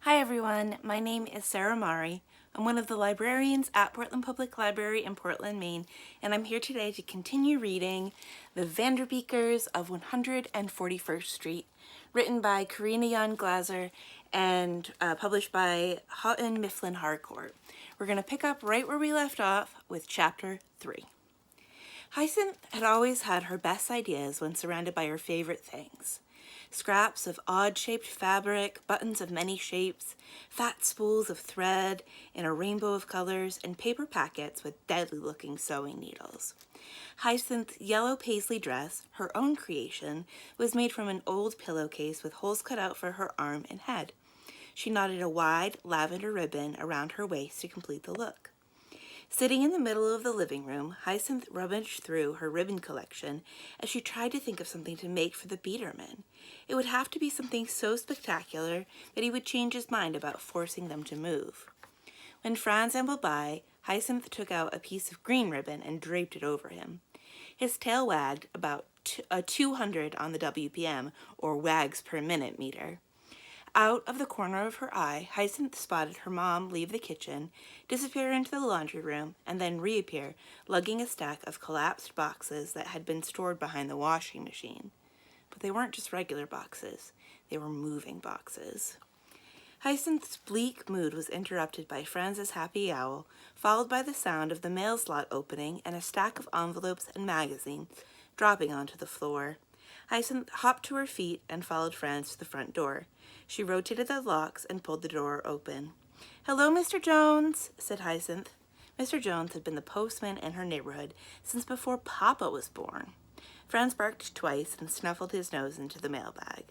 Hi everyone, my name is Sarah Mari. I'm one of the librarians at Portland Public Library in Portland, Maine, and I'm here today to continue reading The Vanderbeekers of 141st Street, written by Karina Yan Glaser and published by Houghton, Mifflin, Harcourt. We're going to pick up right where we left off with Chapter 3. Hyacinth had always had her best ideas when surrounded by her favorite things. Scraps of odd-shaped fabric, buttons of many shapes, fat spools of thread in a rainbow of colors, and paper packets with deadly-looking sewing needles. Hyacinth's yellow paisley dress, her own creation, was made from an old pillowcase with holes cut out for her arm and head. She knotted a wide lavender ribbon around her waist to complete the look. Sitting in the middle of the living room, Hyacinth rummaged through her ribbon collection as she tried to think of something to make for the Biederman. It would have to be something so spectacular that he would change his mind about forcing them to move. When Franz ambled by, Hyacinth took out a piece of green ribbon and draped it over him. His tail wagged about 200 on the WPM, or wags per minute meter. Out of the corner of her eye, Hyacinth spotted her mom leave the kitchen, disappear into the laundry room, and then reappear, lugging a stack of collapsed boxes that had been stored behind the washing machine. But they weren't just regular boxes. They were moving boxes. Hyacinth's bleak mood was interrupted by Franz's happy owl, followed by the sound of the mail slot opening and a stack of envelopes and magazines dropping onto the floor. Hyacinth hopped to her feet and followed Franz to the front door. She rotated the locks and pulled the door open. "Hello, Mr. Jones," said Hyacinth. Mr. Jones had been the postman in her neighborhood since before Papa was born. Franz barked twice and snuffled his nose into the mailbag.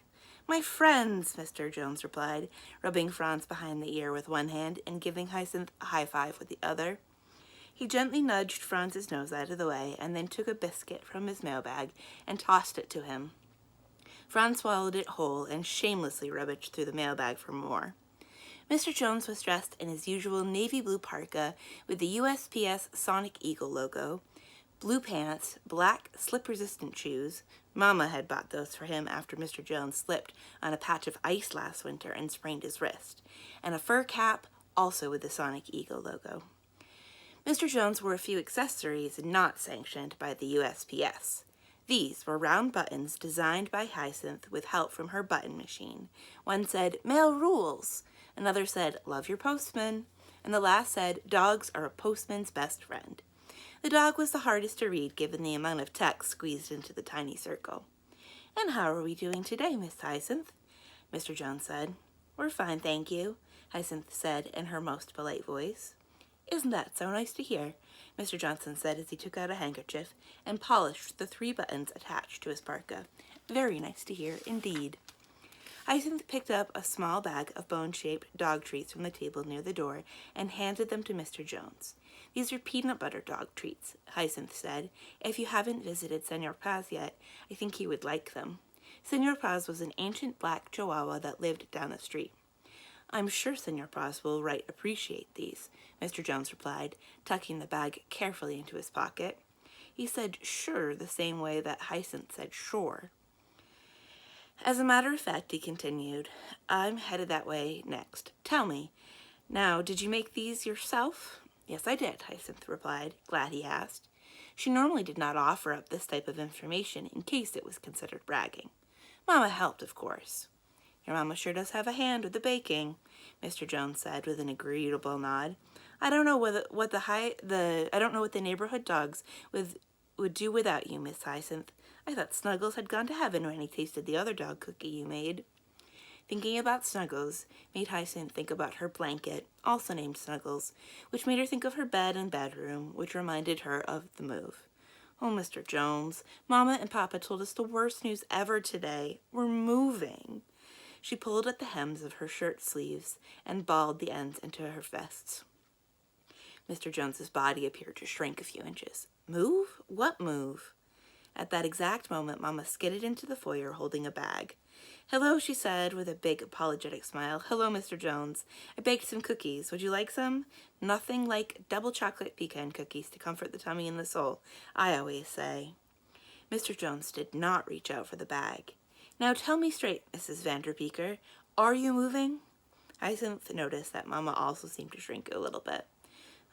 "My friends," Mr. Jones replied, rubbing Franz behind the ear with one hand and giving Hyacinth a high five with the other. He gently nudged Franz's nose out of the way and then took a biscuit from his mailbag and tossed it to him. Franz swallowed it whole and shamelessly rummaged through the mailbag for more. Mr. Jones was dressed in his usual navy blue parka with the USPS Sonic Eagle logo, blue pants, black slip-resistant shoes — Mama had bought those for him after Mr. Jones slipped on a patch of ice last winter and sprained his wrist — and a fur cap, also with the Sonic Eagle logo. Mr. Jones wore a few accessories not sanctioned by the USPS. These were round buttons designed by Hyacinth with help from her button machine. One said, "Mail rules," another said, "Love your postman," and the last said, "Dogs are a postman's best friend." The dog was the hardest to read given the amount of text squeezed into the tiny circle. "And how are we doing today, Miss Hyacinth?" Mr. Jones said. "We're fine, thank you," Hyacinth said in her most polite voice. "Isn't that so nice to hear?" Mr. Johnson said as he took out a handkerchief and polished the 3 buttons attached to his parka. "Very nice to hear, indeed." Hyacinth picked up a small bag of bone-shaped dog treats from the table near the door and handed them to Mr. Jones. "These are peanut butter dog treats," Hyacinth said. "If you haven't visited Senor Paz yet, I think you would like them." Senor Paz was an ancient black chihuahua that lived down the street. "I'm sure Senor Paz will appreciate these," Mr. Jones replied, tucking the bag carefully into his pocket. He said "sure" the same way that Hyacinth said "sure." "As a matter of fact," he continued, "I'm headed that way next. Tell me, now, did you make these yourself?" "Yes, I did," Hyacinth replied, glad he asked. She normally did not offer up this type of information in case it was considered bragging. "Mama helped, of course." "Your mama sure does have a hand with the baking," Mr. Jones said with an agreeable nod. "I don't know what the neighborhood dogs would do without you, Miss Hyacinth. I thought Snuggles had gone to heaven when he tasted the other dog cookie you made." Thinking about Snuggles made Hyacinth think about her blanket, also named Snuggles, which made her think of her bed and bedroom, which reminded her of the move. "Oh, Mr. Jones, Mama and Papa told us the worst news ever today. We're moving." She pulled at the hems of her shirt sleeves and balled the ends into her vests. Mr. Jones's body appeared to shrink a few inches. "Move? What move?" At that exact moment, Mama skidded into the foyer holding a bag. "Hello," she said with a big apologetic smile. "Hello, Mr. Jones. I baked some cookies. Would you like some? Nothing like double chocolate pecan cookies to comfort the tummy and the soul, I always say." Mr. Jones did not reach out for the bag. "Now tell me straight, Mrs. Vanderbeeker, are you moving?" Hyacinth noticed that Mama also seemed to shrink a little bit.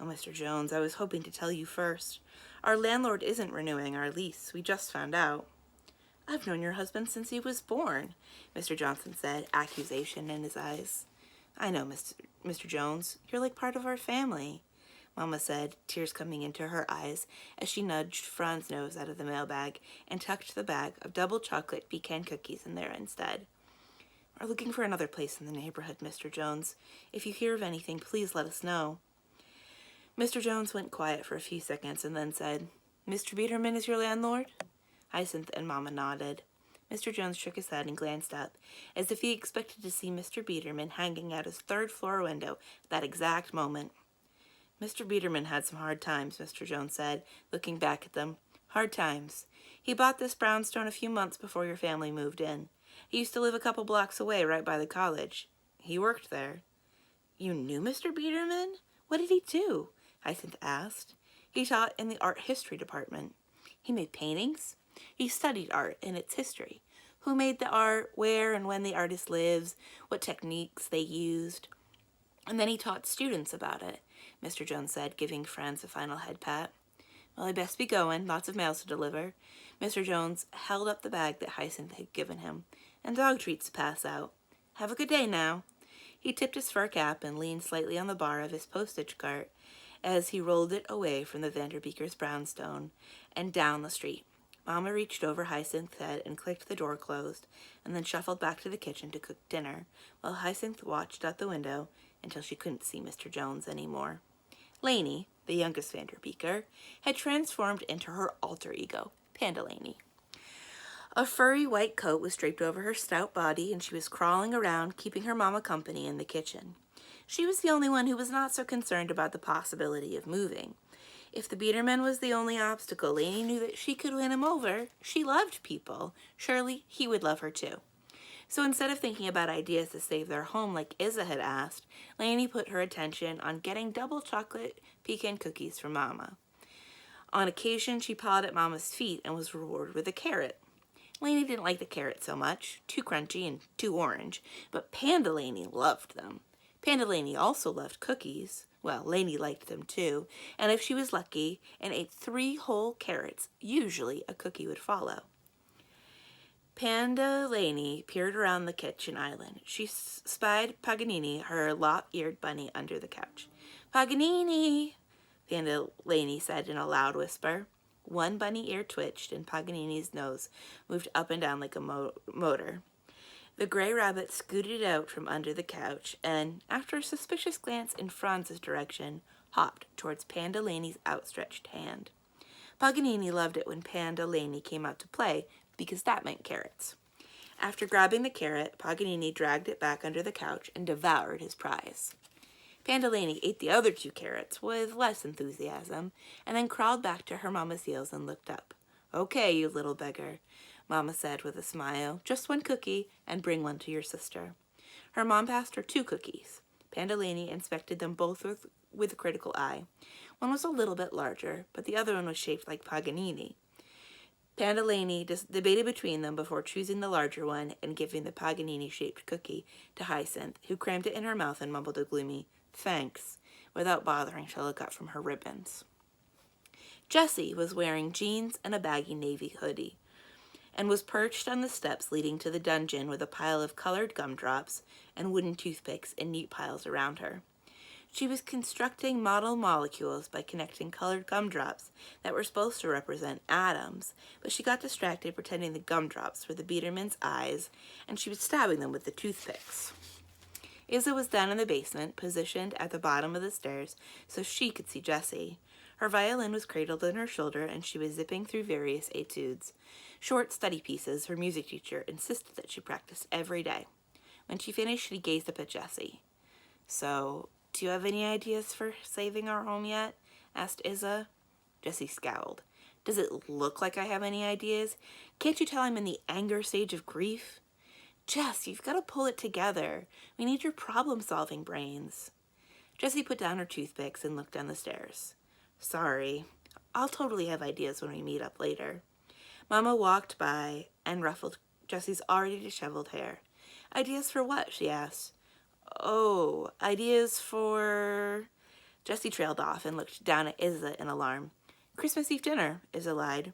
"Oh, Mr. Jones, I was hoping to tell you first. Our landlord isn't renewing our lease. We just found out." "I've known your husband since he was born," Mr. Johnson said, accusation in his eyes. "I know, Mr. Jones. You're like part of our family," Mama said, tears coming into her eyes as she nudged Fran's nose out of the mailbag and tucked the bag of double chocolate pecan cookies in there instead. "We're looking for another place in the neighborhood, Mr. Jones. If you hear of anything, please let us know." Mr. Jones went quiet for a few seconds and then said, "Mr. Biederman is your landlord?" Hyacinth and Mama nodded. Mr. Jones shook his head and glanced up, as if he expected to see Mr. Biederman hanging out his third-floor window at that exact moment. "Mr. Biederman had some hard times," Mr. Jones said, looking back at them. "Hard times. He bought this brownstone a few months before your family moved in. He used to live a couple blocks away, right by the college. He worked there." "You knew Mr. Biederman? What did he do?" Hyacinth asked. "He taught in the art history department. He made paintings. He studied art and its history. Who made the art, where and when the artist lives, what techniques they used. And then he taught students about it," Mr. Jones said, giving Franz a final head pat. "Well, I best be going. Lots of mails to deliver." Mr. Jones held up the bag that Hyacinth had given him. "And dog treats to pass out. Have a good day now." He tipped his fur cap and leaned slightly on the bar of his postage cart as he rolled it away from the Vanderbeekers' brownstone and down the street. Mama reached over Hyacinth's head and clicked the door closed, and then shuffled back to the kitchen to cook dinner, while Hyacinth watched out the window until she couldn't see Mr. Jones anymore. Lainey, the youngest Vanderbeeker, had transformed into her alter ego, Panda Lainey. A furry white coat was draped over her stout body, and she was crawling around, keeping her mama company in the kitchen. She was the only one who was not so concerned about the possibility of moving. If the Biederman was the only obstacle, Lainey knew that she could win him over. She loved people. Surely he would love her too. So instead of thinking about ideas to save their home like Izza had asked, Lainey put her attention on getting double chocolate pecan cookies from Mama. On occasion, she pawed at Mama's feet and was rewarded with a carrot. Lainey didn't like the carrots so much, too crunchy and too orange, but Panda Lainey loved them. Panda Lainey also loved cookies. Well, Lainey liked them too, and if she was lucky and ate 3 whole carrots, usually a cookie would follow. Panda Lainey peered around the kitchen island. She spied Paganini, her lop-eared bunny, under the couch. "Paganini," Panda Lainey said in a loud whisper. One bunny ear twitched, and Paganini's nose moved up and down like a motor. The gray rabbit scooted out from under the couch and, after a suspicious glance in Franz's direction, hopped towards Panda Lainey's outstretched hand. Paganini loved it when Panda Lainey came out to play, because that meant carrots. After grabbing the carrot, Paganini dragged it back under the couch and devoured his prize. Panda Lainey ate the other 2 carrots with less enthusiasm, and then crawled back to her mama's heels and looked up. "Okay, you little beggar," Mama said with a smile. "Just 1 cookie, and bring 1 to your sister." Her mom passed her 2 cookies. Panda Lainey inspected them both with a critical eye. One was a little bit larger, but the other one was shaped like Paganini. Panda Lainey debated between them before choosing the larger one and giving the Paganini-shaped cookie to Hyacinth, who crammed it in her mouth and mumbled a gloomy "thanks," without bothering to look up from her ribbons. Jessie was wearing jeans and a baggy navy hoodie, and was perched on the steps leading to the dungeon with a pile of colored gumdrops and wooden toothpicks in neat piles around her. She was constructing model molecules by connecting colored gumdrops that were supposed to represent atoms, but she got distracted pretending the gumdrops were the Biederman's eyes, and she was stabbing them with the toothpicks. Izza was down in the basement, positioned at the bottom of the stairs so she could see Jessie. Her violin was cradled on her shoulder, and she was zipping through various etudes. Short study pieces her music teacher insisted that she practice every day. When she finished, she gazed up at Jessie. "So, do you have any ideas for saving our home yet?" asked Izza. Jessie scowled. "Does it look like I have any ideas? Can't you tell I'm in the anger stage of grief?" "Jess, you've got to pull it together. We need your problem-solving brains." Jessie put down her toothpicks and looked down the stairs. "Sorry. I'll totally have ideas when we meet up later." Mama walked by and ruffled Jessie's already disheveled hair. "Ideas for what?" she asked. Oh, ideas for... Jessie trailed off and looked down at Isa in alarm. Christmas Eve dinner, Isa lied.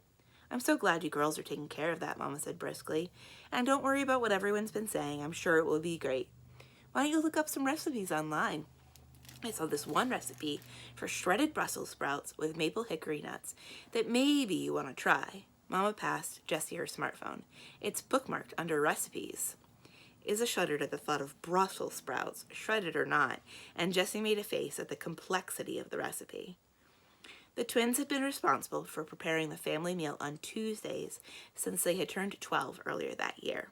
I'm so glad you girls are taking care of that, Mama said briskly. And don't worry about what everyone's been saying. I'm sure it will be great. Why don't you look up some recipes online? I saw this one recipe for shredded Brussels sprouts with maple hickory nuts that maybe you want to try. Mama passed Jessie her smartphone. It's bookmarked under recipes. Isa shuddered at the thought of Brussels sprouts, shredded or not, and Jessie made a face at the complexity of the recipe. The twins had been responsible for preparing the family meal on Tuesdays since they had turned 12 earlier that year.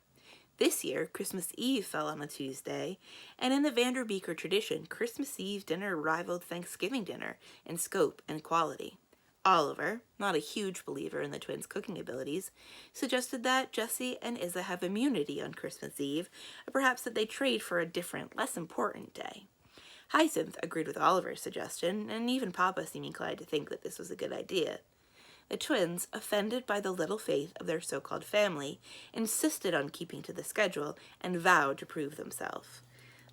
This year, Christmas Eve fell on a Tuesday, and in the Vanderbeeker tradition, Christmas Eve dinner rivaled Thanksgiving dinner in scope and quality. Oliver, not a huge believer in the twins' cooking abilities, suggested that Jessie and Isa have immunity on Christmas Eve, or perhaps that they trade for a different, less important day. Hyacinth agreed with Oliver's suggestion, and even Papa seemed inclined to think that this was a good idea. The twins, offended by the little faith of their so-called family, insisted on keeping to the schedule and vowed to prove themselves.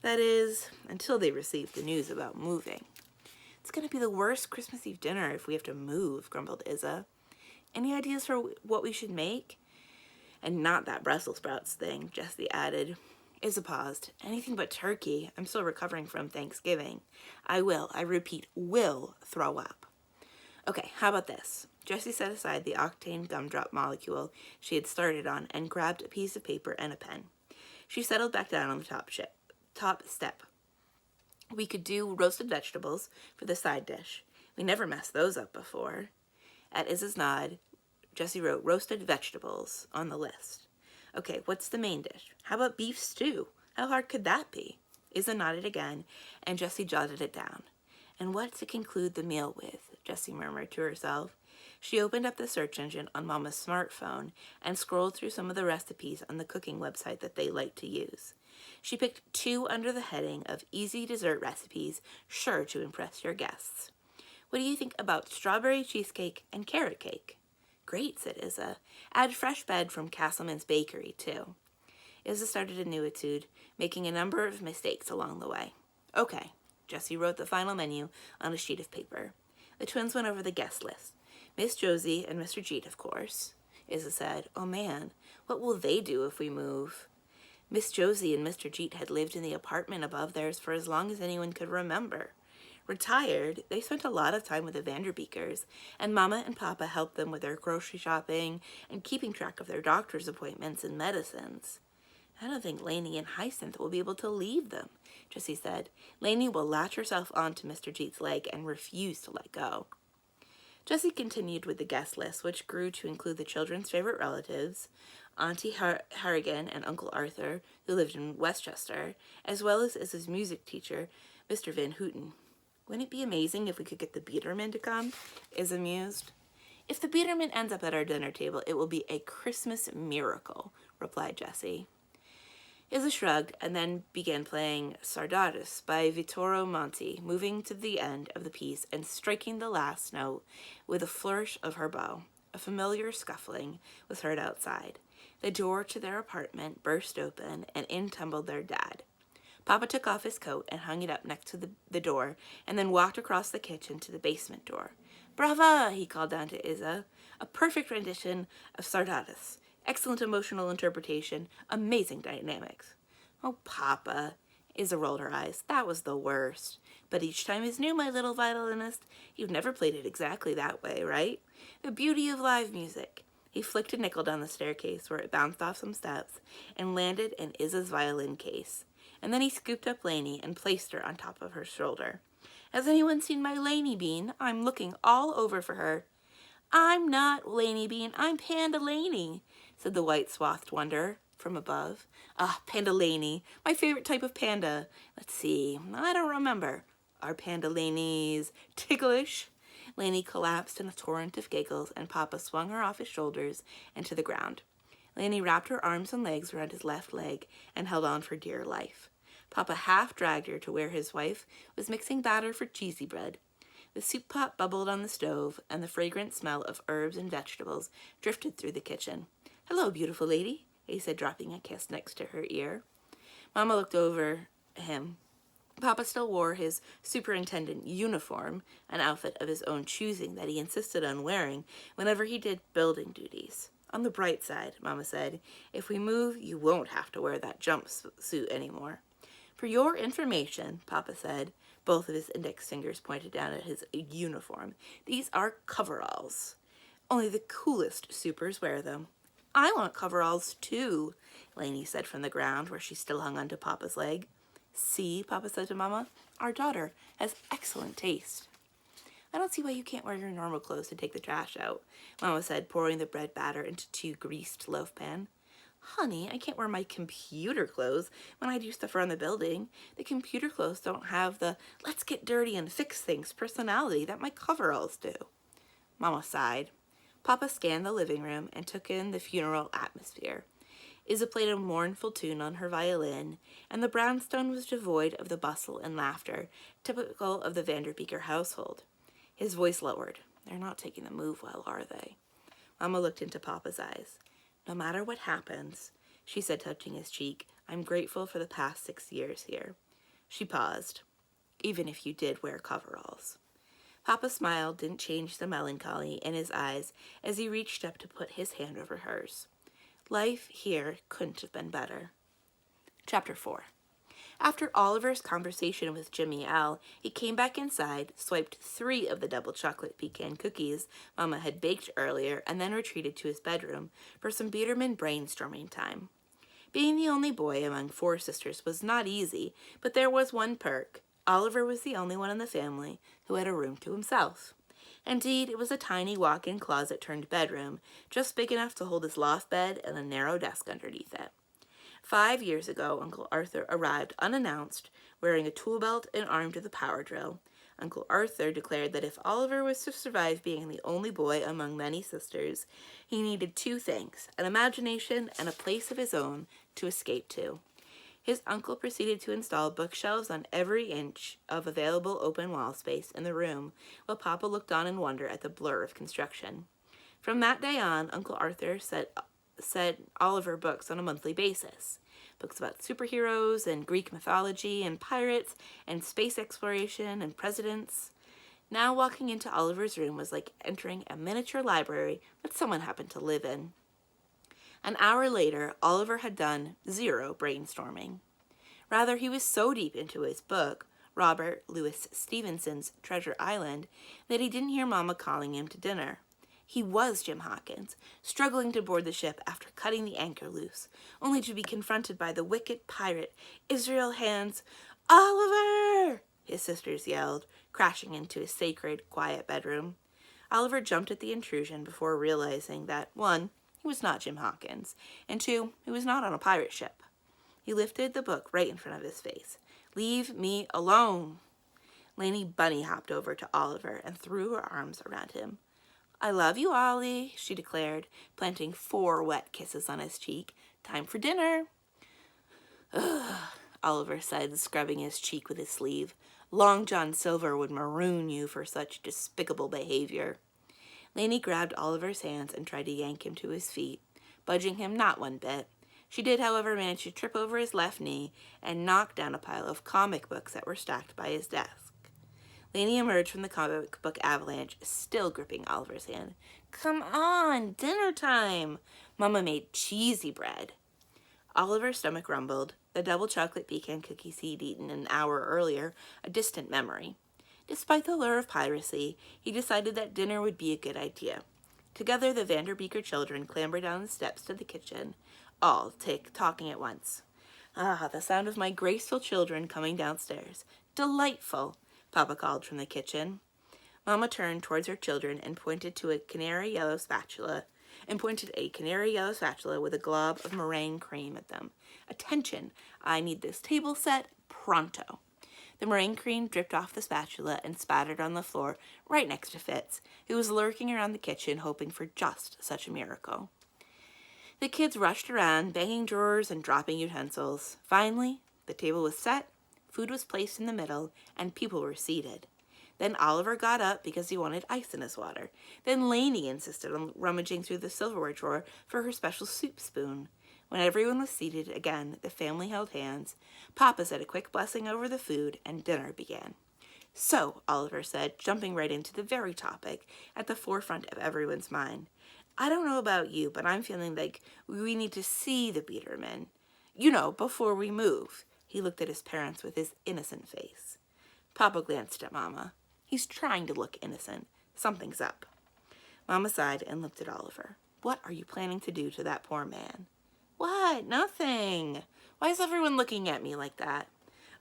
That is, until they received the news about moving. It's going to be the worst Christmas Eve dinner if we have to move, grumbled Isa. Any ideas for what we should make? And not that Brussels sprouts thing, Jessie added. Isa paused. Anything but turkey. I'm still recovering from Thanksgiving. I repeat, will throw up. Okay, how about this? Jessie set aside the octane gumdrop molecule she had started on and grabbed a piece of paper and a pen. She settled back down on the top step. We could do roasted vegetables for the side dish. We never messed those up before. At Isa's nod, Jessie wrote roasted vegetables on the list. Okay, what's the main dish? How about beef stew? How hard could that be? Isa nodded again, and Jessie jotted it down. And what to conclude the meal with, Jessie murmured to herself. She opened up the search engine on Mama's smartphone and scrolled through some of the recipes on the cooking website that they liked to use. She picked 2 under the heading of easy dessert recipes sure to impress your guests. What do you think about strawberry cheesecake and carrot cake? Great, said Isa. Add fresh bread from Castleman's Bakery, too. Isa started a new etude, making a number of mistakes along the way. Okay, Jessie wrote the final menu on a sheet of paper. The twins went over the guest list. Miss Josie and Mr. Jeet, of course. Isa said, oh man, what will they do if we move? Miss Josie and Mr. Jeet had lived in the apartment above theirs for as long as anyone could remember. Retired, they spent a lot of time with the Vanderbeekers, and Mama and Papa helped them with their grocery shopping and keeping track of their doctor's appointments and medicines. I don't think Lainey and Hyacinth will be able to leave them, Jessie said. Lainey will latch herself onto Mr. Jeet's leg and refuse to let go. Jessie continued with the guest list, which grew to include the children's favorite relatives, Auntie Harrigan and Uncle Arthur, who lived in Westchester, as well as his music teacher, Mr. Van Houghton. Wouldn't it be amazing if we could get the Biederman to come? Isa mused. If the Biederman ends up at our dinner table, it will be a Christmas miracle, replied Jessie. Isa shrugged and then began playing Sardatis by Vittore Monti, moving to the end of the piece and striking the last note with a flourish of her bow. A familiar scuffling was heard outside. The door to their apartment burst open, and in tumbled their dad. Papa took off his coat and hung it up next to the door, and then walked across the kitchen to the basement door. Brava! He called down to Isa. A perfect rendition of Sardatis. Excellent emotional interpretation. Amazing dynamics. Oh, Papa. Isa rolled her eyes. That was the worst. But each time is new, my little violinist. You've never played it exactly that way, right? The beauty of live music. He flicked a nickel down the staircase where it bounced off some steps and landed in Isa's violin case. And then he scooped up Lainey and placed her on top of her shoulder. Has anyone seen my Lainey Bean? I'm looking all over for her. I'm not Lainey Bean, I'm Panda Lainey, said the white-swathed wonder from above. Ah, Panda Lainey, my favorite type of panda. Let's see, I don't remember. Are Panda Lainey's ticklish? Lainey collapsed in a torrent of giggles, and Papa swung her off his shoulders and to the ground. Lainey wrapped her arms and legs around his left leg and held on for dear life. Papa half dragged her to where his wife was mixing batter for cheesy bread. The soup pot bubbled on the stove, and the fragrant smell of herbs and vegetables drifted through the kitchen. Hello, beautiful lady, he said, dropping a kiss next to her ear. Mama looked over him. Papa still wore his superintendent uniform, an outfit of his own choosing that he insisted on wearing whenever he did building duties. On the bright side, Mama said, if we move, you won't have to wear that jumpsuit anymore. For your information, Papa said, both of his index fingers pointed down at his uniform, these are coveralls. Only the coolest supers wear them. I want coveralls too, Lainey said from the ground where she still hung onto Papa's leg. See, Papa said to Mama, our daughter has excellent taste. I don't see why you can't wear your normal clothes to take the trash out, Mama said, pouring the bread batter into 2 greased loaf pan. Honey, I can't wear my computer clothes when I do stuff around the building. The computer clothes don't have the let's get dirty and fix things personality that my coveralls do. Mama sighed. Papa scanned the living room and took in the funeral atmosphere. Isa played a mournful tune on her violin, and the brownstone was devoid of the bustle and laughter typical of the Vanderbeeker household. His voice lowered. They're not taking the move well, are they? Mama looked into Papa's eyes. No matter what happens, she said, touching his cheek, I'm grateful for the past 6 years here. She paused. Even if you did wear coveralls. Papa's smile didn't change the melancholy in his eyes as he reached up to put his hand over hers. Life here couldn't have been better. Chapter 4. After Oliver's conversation with Jimmy L., he came back inside, swiped 3 of the double chocolate pecan cookies Mama had baked earlier, and then retreated to his bedroom for some Biederman brainstorming time. Being the only boy among 4 sisters was not easy, but there was one perk. Oliver was the only one in the family who had a room to himself. Indeed, it was a tiny walk-in closet turned bedroom, just big enough to hold his loft bed and a narrow desk underneath it. 5 years ago, Uncle Arthur arrived unannounced, wearing a tool belt and armed with a power drill. Uncle Arthur declared that if Oliver was to survive being the only boy among many sisters, he needed 2 things, an imagination and a place of his own to escape to. His uncle proceeded to install bookshelves on every inch of available open wall space in the room, while Papa looked on in wonder at the blur of construction. From that day on, Uncle Arthur sent Oliver books on a monthly basis. Books about superheroes and Greek mythology and pirates and space exploration and presidents. Now walking into Oliver's room was like entering a miniature library that someone happened to live in. An hour later, Oliver had done 0 brainstorming. Rather, he was so deep into his book, Robert Louis Stevenson's Treasure Island, that he didn't hear Mama calling him to dinner. He was Jim Hawkins, struggling to board the ship after cutting the anchor loose, only to be confronted by the wicked pirate, Israel Hand's Oliver! His sisters yelled, crashing into his sacred, quiet bedroom. Oliver jumped at the intrusion before realizing that, 1, he was not Jim Hawkins, and 2, he was not on a pirate ship. He lifted the book right in front of his face. Leave me alone. Lainey bunny hopped over to Oliver and threw her arms around him. I love you, Ollie, she declared, planting 4 wet kisses on his cheek. Time for dinner. Ugh, Oliver said, scrubbing his cheek with his sleeve. Long John Silver would maroon you for such despicable behavior. Lainey grabbed Oliver's hands and tried to yank him to his feet, budging him not one bit. She did, however, manage to trip over his left knee and knock down a pile of comic books that were stacked by his desk. Lainey emerged from the comic book avalanche, still gripping Oliver's hand. Come on, dinner time! Mama made cheesy bread. Oliver's stomach rumbled, the double chocolate pecan cookies he'd eaten an hour earlier, a distant memory. Despite the lure of piracy, he decided that dinner would be a good idea. Together, the Vanderbeeker children clambered down the steps to the kitchen, all talking at once. Ah, the sound of my graceful children coming downstairs. Delightful, Papa called from the kitchen. Mama turned towards her children and pointed a canary yellow spatula with a glob of meringue cream at them. Attention, I need this table set pronto. The meringue cream dripped off the spatula and spattered on the floor right next to Fitz, who was lurking around the kitchen hoping for just such a miracle. The kids rushed around, banging drawers and dropping utensils. Finally, the table was set, food was placed in the middle, and people were seated. Then Oliver got up because he wanted ice in his water. Then Lainey insisted on rummaging through the silverware drawer for her special soup spoon. When everyone was seated again, the family held hands. Papa said a quick blessing over the food, and dinner began. "So," Oliver said, jumping right into the very topic at the forefront of everyone's mind. "I don't know about you, but I'm feeling like we need to see the Biederman. Before we move." He looked at his parents with his innocent face. Papa glanced at Mama. He's trying to look innocent. Something's up. Mama sighed and looked at Oliver. "What are you planning to do to that poor man?" "What? Nothing. Why is everyone looking at me like that?"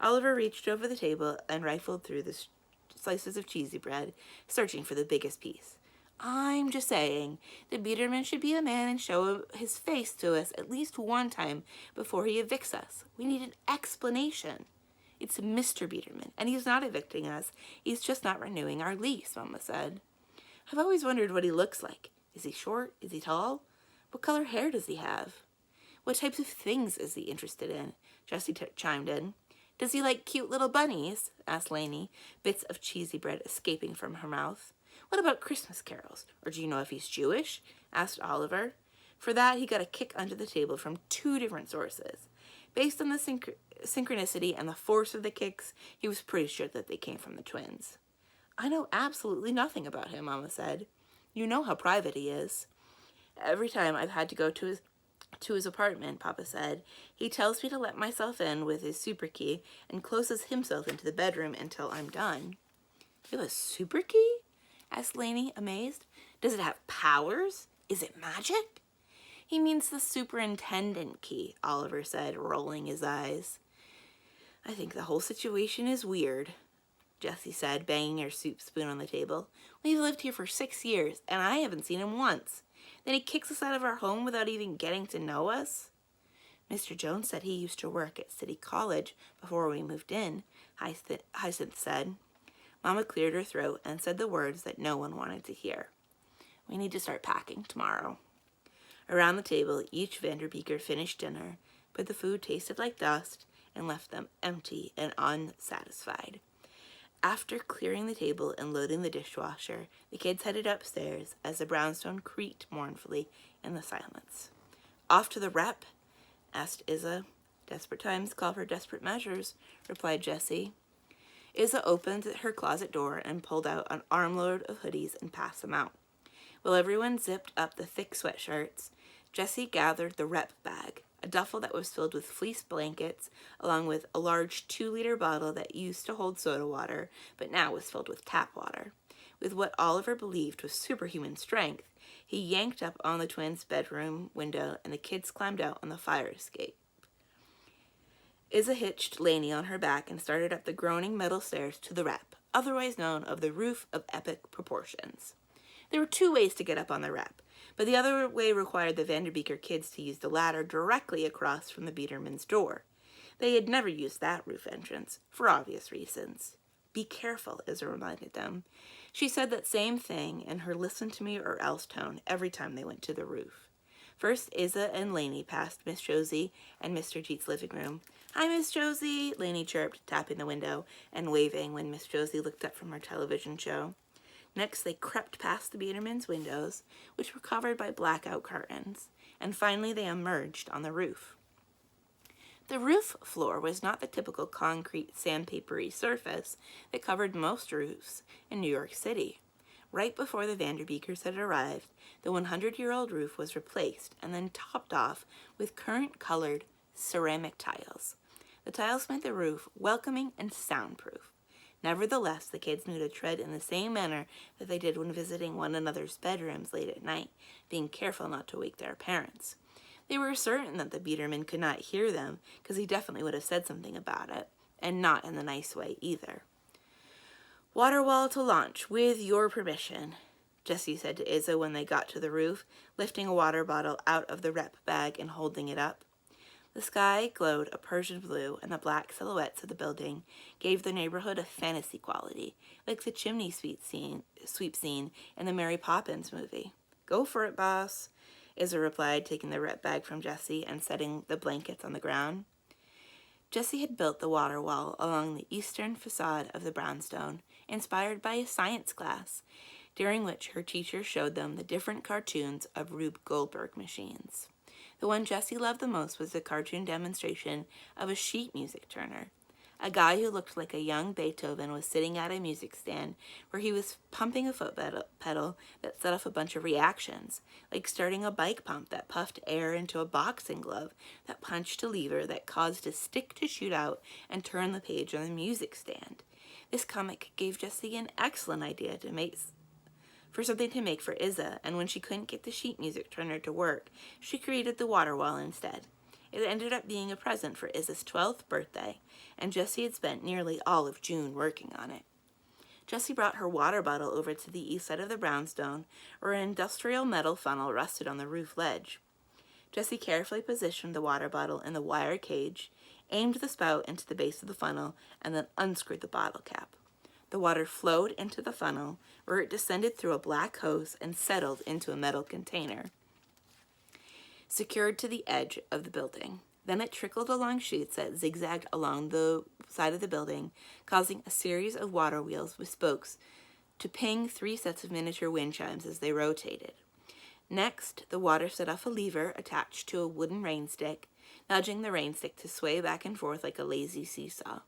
Oliver reached over the table and rifled through the slices of cheesy bread, searching for the biggest piece. "I'm just saying, the Biederman should be a man and show his face to us at least one time before he evicts us. We need an explanation." "It's Mr. Biederman, and he's not evicting us. He's just not renewing our lease," Mama said. "I've always wondered what he looks like. Is he short? Is he tall? What color hair does he have? What types of things is he interested in?" Jessie chimed in. "Does he like cute little bunnies?" asked Lainey, bits of cheesy bread escaping from her mouth. "What about Christmas carols? Or do you know if he's Jewish?" asked Oliver. For that, he got a kick under the table from 2 different sources. Based on the synchronicity and the force of the kicks, he was pretty sure that they came from the twins. "I know absolutely nothing about him," Mama said. "You know how private he is." "Every time I've had to go to his apartment," Papa said, "he tells me to let myself in with his super key and closes himself into the bedroom until I'm done." "You have a super key?" asked Lainey, amazed. "Does it have powers? Is it magic?" "He means the superintendent key," Oliver said, rolling his eyes. "I think the whole situation is weird," Jessie said, banging her soup spoon on the table. "We've lived here for 6 years, and I haven't seen him once. Then he kicks us out of our home without even getting to know us." "Mr. Jones said he used to work at City College before we moved in," Hyacinth said. Mama cleared her throat and said the words that no one wanted to hear. "We need to start packing tomorrow." Around the table, each Vanderbeeker finished dinner, but the food tasted like dust and left them empty and unsatisfied. After clearing the table and loading the dishwasher, the kids headed upstairs as the brownstone creaked mournfully in the silence. "Off to the rep?" asked Isa. "Desperate times call for desperate measures," replied Jessie. Isa opened her closet door and pulled out an armload of hoodies and passed them out. While everyone zipped up the thick sweatshirts, Jessie gathered the rep bag, a duffel that was filled with fleece blankets, along with a large 2-liter bottle that used to hold soda water, but now was filled with tap water. With what Oliver believed was superhuman strength, he yanked up on the twins' bedroom window, and the kids climbed out on the fire escape. Isa hitched Lainey on her back and started up the groaning metal stairs to the rep, otherwise known as the roof of epic proportions. There were 2 ways to get up on the rep, but the other way required the Vanderbeeker kids to use the ladder directly across from the Biederman's door. They had never used that roof entrance, for obvious reasons. "Be careful," Isa reminded them. She said that same thing in her listen-to-me-or-else tone every time they went to the roof. First, Isa and Lainey passed Miss Josie and Mr. Jeet's living room. "Hi, Miss Josie," Lainey chirped, tapping the window and waving when Miss Josie looked up from her television show. Next, they crept past the Biederman's windows, which were covered by blackout curtains, and finally they emerged on the roof. The roof floor was not the typical concrete sandpapery surface that covered most roofs in New York City. Right before the Vanderbeekers had arrived, the 100-year-old roof was replaced and then topped off with current-colored ceramic tiles. The tiles made the roof welcoming and soundproof. Nevertheless, the kids knew to tread in the same manner that they did when visiting one another's bedrooms late at night, being careful not to wake their parents. They were certain that the Biederman could not hear them, because he definitely would have said something about it, and not in the nice way either. "Water wall to launch, with your permission," Jessie said to Isa when they got to the roof, lifting a water bottle out of the rep bag and holding it up. The sky glowed a Persian blue, and the black silhouettes of the building gave the neighborhood a fantasy quality, like the chimney sweep scene in the Mary Poppins movie. "Go for it, boss," Isa replied, taking the rep bag from Jessie and setting the blankets on the ground. Jessie had built the water wall along the eastern facade of the brownstone, inspired by a science class, during which her teacher showed them the different cartoons of Rube Goldberg machines. The one Jessie loved the most was the cartoon demonstration of a sheet music turner. A guy who looked like a young Beethoven was sitting at a music stand where he was pumping a foot pedal that set off a bunch of reactions, like starting a bike pump that puffed air into a boxing glove that punched a lever that caused a stick to shoot out and turn the page on the music stand. This comic gave Jessie an excellent idea for something to make for Izza, and when she couldn't get the sheet music turner to work, she created the water wall instead. It ended up being a present for Izza's 12th birthday, and Jessie had spent nearly all of June working on it. Jessie brought her water bottle over to the east side of the brownstone, where an industrial metal funnel rested on the roof ledge. Jessie carefully positioned the water bottle in the wire cage, aimed the spout into the base of the funnel, and then unscrewed the bottle cap. The water flowed into the funnel, where it descended through a black hose and settled into a metal container secured to the edge of the building. Then it trickled along chutes that zigzagged along the side of the building, causing a series of water wheels with spokes to ping 3 sets of miniature wind chimes as they rotated. Next, the water set off a lever attached to a wooden rain stick, nudging the rain stick to sway back and forth like a lazy seesaw.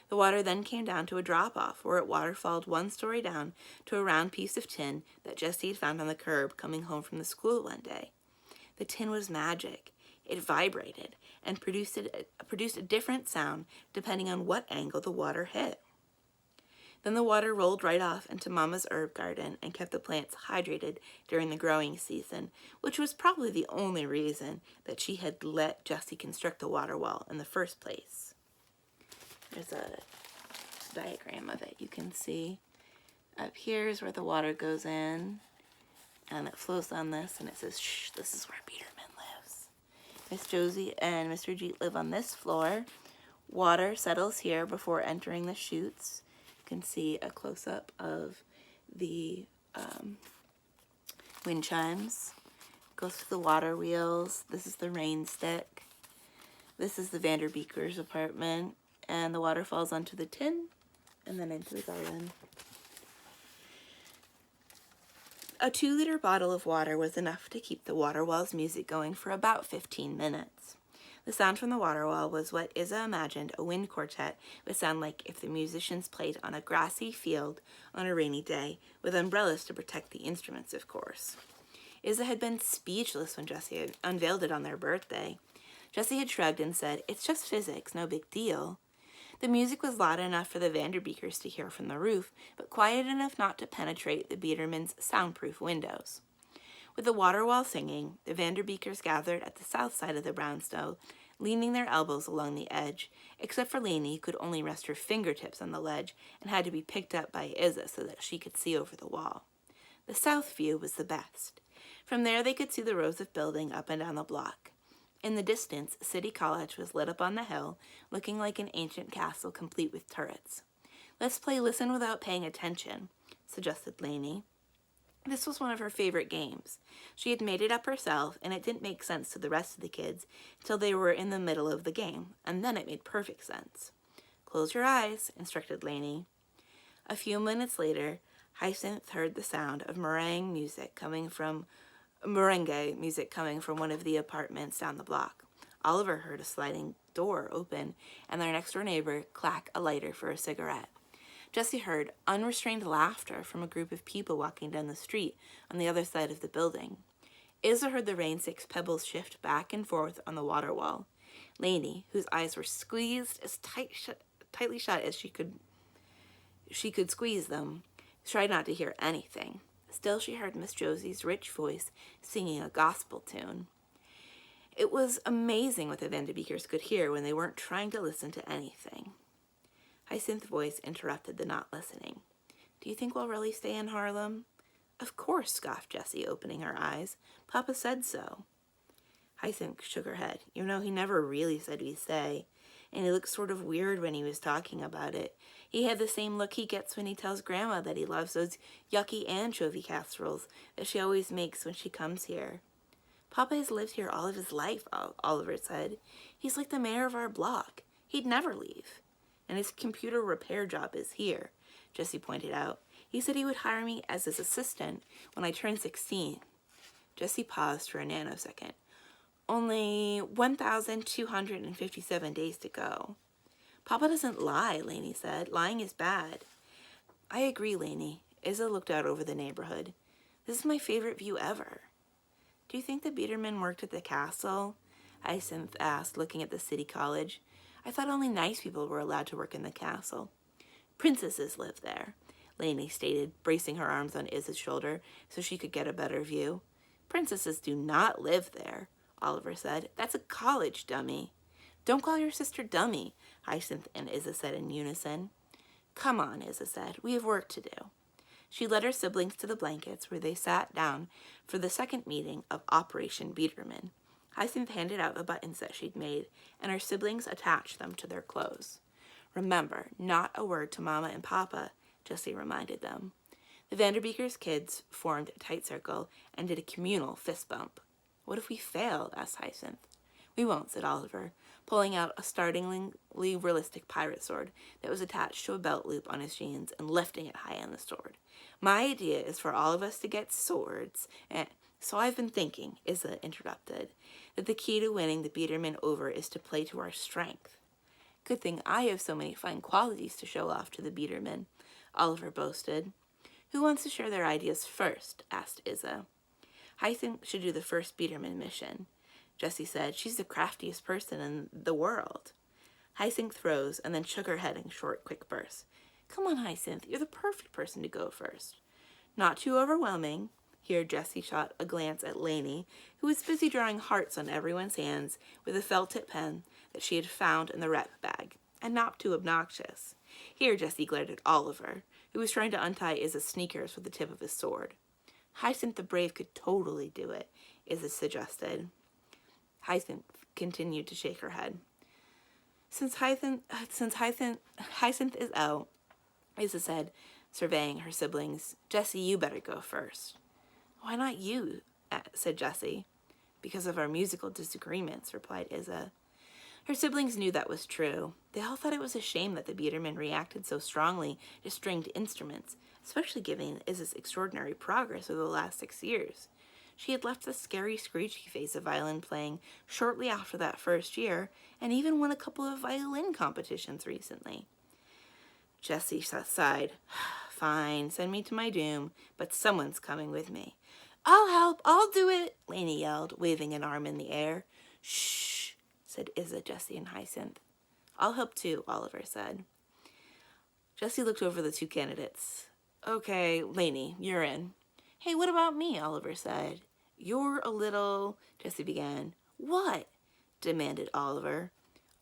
The water then came down to a drop-off, where it waterfalled 1 story down to a round piece of tin that Jessie had found on the curb coming home from the school one day. The tin was magic. It vibrated and produced a different sound depending on what angle the water hit. Then the water rolled right off into Mama's herb garden and kept the plants hydrated during the growing season, which was probably the only reason that she had let Jessie construct the water wall in the first place. There's a diagram of it you can see. Up here is where the water goes in, and it flows on this, and it says, shh, this is where Biederman lives. Miss Josie and Mr. Jeet live on this floor. Water settles here before entering the chutes. You can see a close-up of the wind chimes. Goes to the water wheels. This is the rain stick. This is the Vanderbeekers apartment. And the water falls onto the tin and then into the garden. A 2-liter bottle of water was enough to keep the water wall's music going for about 15 minutes. The sound from the water wall was what Izza imagined a wind quartet would sound like if the musicians played on a grassy field on a rainy day, with umbrellas to protect the instruments, of course. Izza had been speechless when Jessie had unveiled it on their birthday. Jessie had shrugged and said, "It's just physics, no big deal." The music was loud enough for the Vanderbeekers to hear from the roof, but quiet enough not to penetrate the Biedermans' soundproof windows. With the water wall singing, the Vanderbeekers gathered at the south side of the brownstone, leaning their elbows along the edge, except for Lainey, who could only rest her fingertips on the ledge and had to be picked up by Izza so that she could see over the wall. The south view was the best. From there they could see the rows of building up and down the block. In the distance, City College was lit up on the hill, looking like an ancient castle complete with turrets. "Let's play Listen Without Paying Attention," suggested Lainey. This was one of her favorite games. She had made it up herself, and it didn't make sense to the rest of the kids till they were in the middle of the game, and then it made perfect sense. "Close your eyes," instructed Lainey. A few minutes later, Hyacinth heard the sound of merengue music coming from one of the apartments down the block. Oliver heard a sliding door open and their next-door neighbor clack a lighter for a cigarette. Jessie heard unrestrained laughter from a group of people walking down the street on the other side of the building. Izza heard the rain stick's pebbles shift back and forth on the water wall. Lainey, whose eyes were squeezed as tightly shut as she could squeeze them, tried not to hear anything. Still, she heard Miss Josie's rich voice singing a gospel tune. It was amazing what the Vanderbeekers could hear when they weren't trying to listen to anything. Hyacinth's voice interrupted the not listening. "Do you think we'll really stay in Harlem?" "Of course," scoffed Jessie, opening her eyes. "Papa said so." Hyacinth shook her head. "You know, he never really said we'd stay, and he looked sort of weird when he was talking about it. He had the same look he gets when he tells Grandma that he loves those yucky anchovy casseroles that she always makes when she comes here." "Papa has lived here all of his life," Oliver said. "He's like the mayor of our block. He'd never leave. And his computer repair job is here," Jessie pointed out. "He said he would hire me as his assistant when I turned 16. Jessie paused for a nanosecond. Only 1,257 days to go. Papa doesn't lie, Lainey said. Lying is bad. I agree, Lainey. Isa looked out over the neighborhood. This is my favorite view ever. Do you think the Biederman worked at the castle? Hyacinth asked, looking at the city college. I thought only nice people were allowed to work in the castle. Princesses live there, Lainey stated, bracing her arms on Isa's shoulder so she could get a better view. Princesses do not live there, Oliver said. That's a college, dummy. Don't call your sister dummy, Hyacinth and Isa said in unison. Come on, Isa said. We have work to do. She led her siblings to the blankets where they sat down for the second meeting of Operation Biederman. Hyacinth handed out the buttons that she'd made, and her siblings attached them to their clothes. Remember, not a word to Mama and Papa, Jessie reminded them. The Vanderbeekers kids formed a tight circle and did a communal fist bump. What if we fail? Asked Hyacinth. We won't, said Oliver, pulling out a startlingly realistic pirate sword that was attached to a belt loop on his jeans and lifting it high on the sword. My idea is for all of us to get swords, and so I've been thinking, Isa interrupted, that the key to winning the Biederman over is to play to our strength. Good thing I have so many fine qualities to show off to the Biederman, Oliver boasted. Who wants to share their ideas first? Asked Isa. Hyacinth should do the first Biederman mission, Jessie said. She's the craftiest person in the world. Hyacinth rose and then shook her head in short, quick bursts. Come on, Hyacinth, you're the perfect person to go first. Not too overwhelming. Here Jessie shot a glance at Lainey, who was busy drawing hearts on everyone's hands with a felt-tip pen that she had found in the rep bag, and not too obnoxious. Here Jessie glared at Oliver, who was trying to untie Isa's sneakers with the tip of his sword. Hyacinth the Brave could totally do it, Isa suggested. Hyacinth continued to shake her head. Since Hyacinth is out, Isa said, surveying her siblings, Jessie, you better go first. Why not you? Said Jessie. Because of our musical disagreements, replied Isa. Her siblings knew that was true. They all thought it was a shame that the Biederman reacted so strongly to stringed instruments, especially given Isa's extraordinary progress over the last 6 years. She had left the scary, screechy phase of violin playing shortly after that first year, and even won a couple of violin competitions recently. Jessie sighed. Fine, send me to my doom, but someone's coming with me. I'll help, I'll do it, Lainey yelled, waving an arm in the air. Shh, said Isa, Jessie, and Hyacinth. I'll help too, Oliver said. Jessie looked over the two candidates. Okay, Lainey, you're in. Hey, what about me? Oliver said. You're a little, Jessie began. What? Demanded Oliver.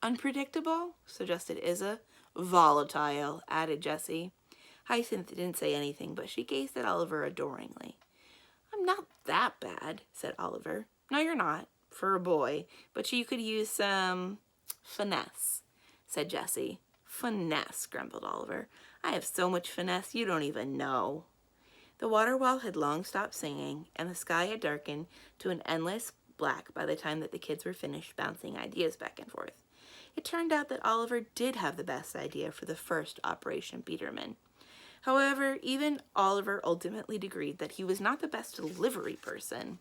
Unpredictable, suggested Isa. Volatile, added Jessie. Hyacinth didn't say anything, but she gazed at Oliver adoringly. I'm not that bad, said Oliver. No, you're not, for a boy, but you could use some finesse, said Jessie. Finesse, grumbled Oliver. I have so much finesse you don't even know. The water wall had long stopped singing, and the sky had darkened to an endless black by the time that the kids were finished bouncing ideas back and forth. It turned out that Oliver did have the best idea for the first Operation Biederman. However, even Oliver ultimately agreed that he was not the best delivery person.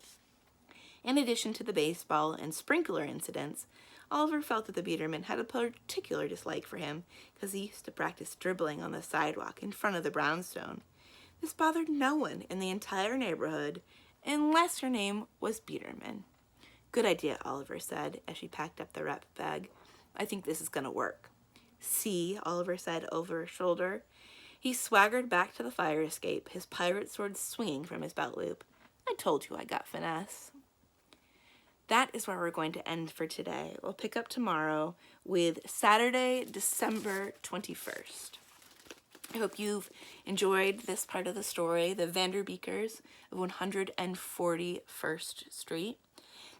In addition to the baseball and sprinkler incidents, Oliver felt that the Biederman had a particular dislike for him because he used to practice dribbling on the sidewalk in front of the brownstone. This bothered no one in the entire neighborhood unless her name was Biederman. Good idea, Oliver said as she packed up the rep bag. I think this is going to work. See, Oliver said over her shoulder. He swaggered back to the fire escape, his pirate sword swinging from his belt loop. I told you I got finesse. That is where we're going to end for today. We'll pick up tomorrow with Saturday, December 21st. I hope you've enjoyed this part of the story, The Vanderbeekers of 141st Street.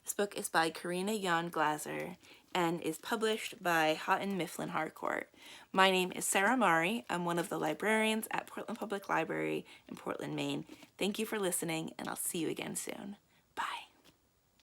This book is by Karina Yan Glaser and is published by Houghton, Mifflin, Harcourt. My name is Sarah Mari. I'm one of the librarians at Portland Public Library in Portland, Maine. Thank you for listening, and I'll see you again soon.